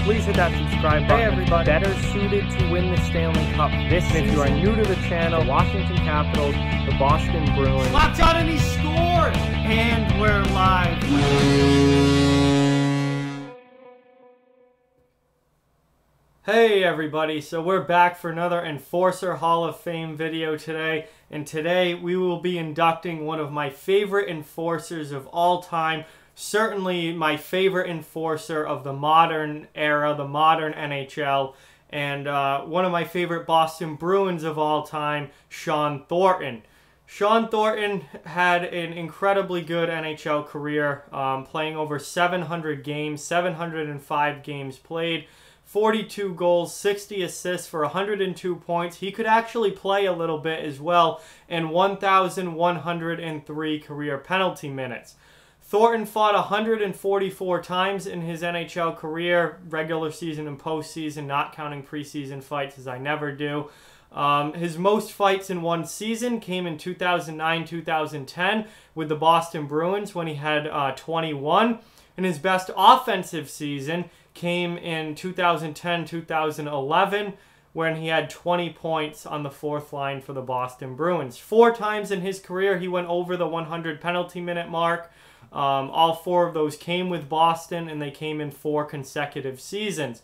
please hit that subscribe button. Hey everybody, better suited to win the Stanley Cup this season. If you are new to the channel, the Washington Capitals, the Boston Bruins. Watch out, and he scored! And we're live. Hey everybody, so we're back for another Enforcer Hall of Fame video today, and today we will be inducting one of my favorite enforcers of all time, certainly my favorite enforcer of the modern era, the modern NHL, and one of my favorite Boston Bruins of all time, Shawn Thornton. Shawn Thornton had an incredibly good NHL career, playing over 700 games, 705 games played, 42 goals, 60 assists for 102 points. He could actually play a little bit as well, and 1,103 career penalty minutes. Thornton fought 144 times in his NHL career, regular season and postseason, not counting preseason fights, as I never do. His most fights in one season came in 2009-2010 with the Boston Bruins when he had 21. And his best offensive season came in 2010-2011 when he had 20 points on the fourth line for the Boston Bruins. 4 times in his career he went over the 100 penalty minute mark. All 4 of those came with Boston, and they came in 4 consecutive seasons.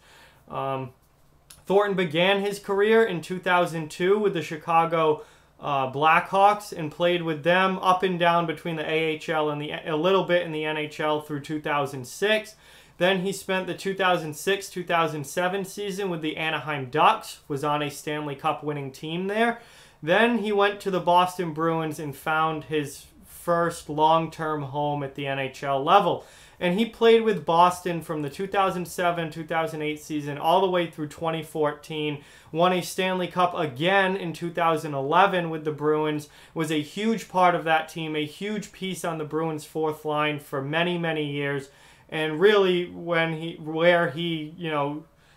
Thornton began his career in 2002 with the Chicago Blackhawks and played with them up and down between the AHL and a little bit in the NHL through 2006. Then he spent the 2006-2007 season with the Anaheim Ducks, was on a Stanley Cup winning team there. Then he went to the Boston Bruins and found his first long-term home at the NHL level. And he played with Boston from the 2007-2008 season all the way through 2014, won a Stanley Cup again in 2011 with the Bruins, was a huge part of that team, a huge piece on the Bruins' fourth line for many, many years, and really where he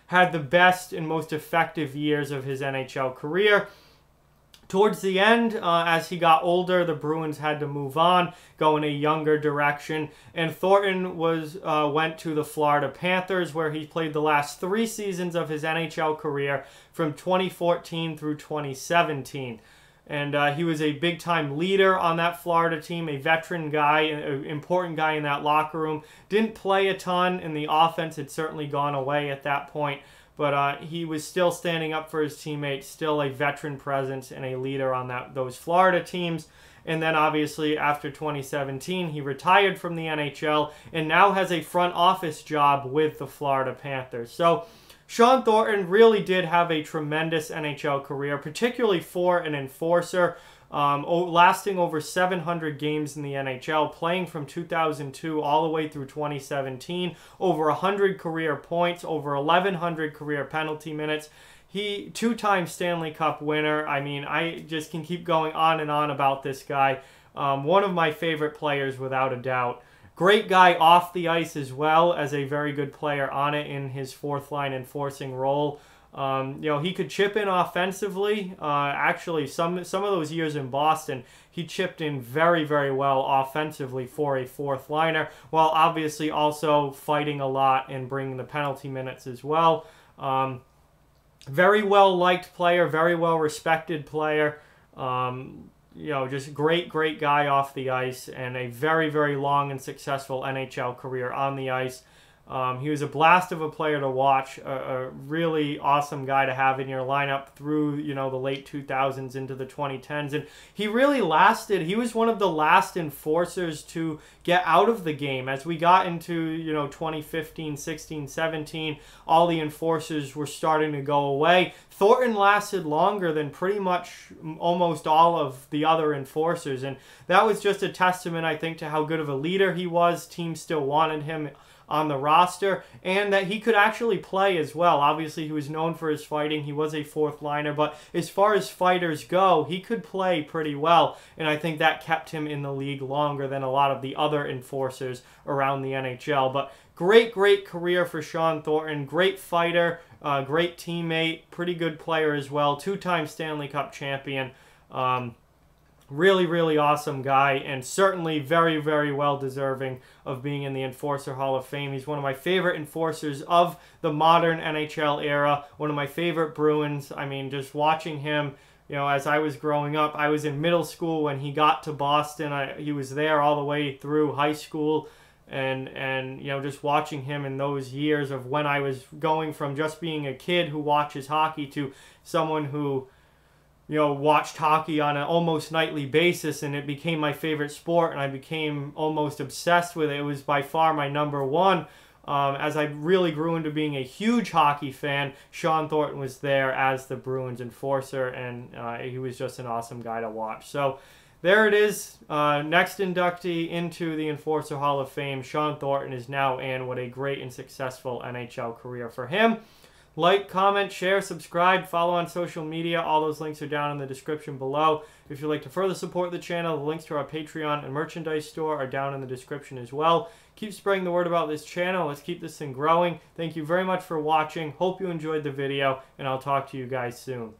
had the best and most effective years of his NHL career. Towards the end, as he got older, the Bruins had to move on, go in a younger direction, and Thornton went to the Florida Panthers, where he played the last 3 seasons of his NHL career from 2014 through 2017. And he was a big-time leader on that Florida team, a veteran guy, an important guy in that locker room. Didn't play a ton, and the offense had certainly gone away at that point. But he was still standing up for his teammates, still a veteran presence and a leader on those Florida teams. And then obviously after 2017, he retired from the NHL and now has a front office job with the Florida Panthers. So Shawn Thornton really did have a tremendous NHL career, particularly for an enforcer. Lasting over 700 games in the NHL, playing from 2002 all the way through 2017, over 100 career points, over 1,100 career penalty minutes. He 2-time Stanley Cup winner. I mean, I just can keep going on and on about this guy. One of my favorite players without a doubt. Great guy off the ice as well, as a very good player on it in his fourth line enforcing role. He could chip in offensively. Actually, some of those years in Boston, he chipped in very, very well offensively for a fourth liner, while obviously also fighting a lot and bringing the penalty minutes as well. Very well-liked player, very well-respected player. Just great guy off the ice, and a very, very long and successful NHL career on the ice. He was a blast of a player to watch, a really awesome guy to have in your lineup through, the late 2000s into the 2010s. And he really lasted. He was one of the last enforcers to get out of the game. As we got into, 2015, 16, 17, all the enforcers were starting to go away. Thornton lasted longer than pretty much almost all of the other enforcers. And that was just a testament, I think, to how good of a leader he was. Teams still wanted him on the roster, and that he could actually play as well. Obviously, he was known for his fighting. He was a fourth liner, but as far as fighters go, he could play pretty well, and I think that kept him in the league longer than a lot of the other enforcers around the NHL. But great career for Shawn Thornton. Great fighter, great teammate, pretty good player as well. 2-time Stanley Cup champion. Really, really awesome guy, and certainly very, very well deserving of being in the Enforcer Hall of Fame. He's one of my favorite enforcers of the modern NHL era, one of my favorite Bruins. I mean, just watching him, you know, as I was growing up, I was in middle school when he got to Boston. He was there all the way through high school, and you know, just watching him in those years of when I was going from just being a kid who watches hockey to someone who, you know, watched hockey on an almost nightly basis, and it became my favorite sport, and I became almost obsessed with it. It was by far my number one. As I really grew into being a huge hockey fan, Shawn Thornton was there as the Bruins enforcer, and he was just an awesome guy to watch. So there it is. Next inductee into the Enforcer Hall of Fame, Shawn Thornton, is now in. What a great and successful NHL career for him. Like, comment, share, subscribe, follow on social media. All those links are down in the description below. If you'd like to further support the channel, the links to our Patreon and merchandise store are down in the description as well. Keep spreading the word about this channel. Let's keep this thing growing. Thank you very much for watching. Hope you enjoyed the video, and I'll talk to you guys soon.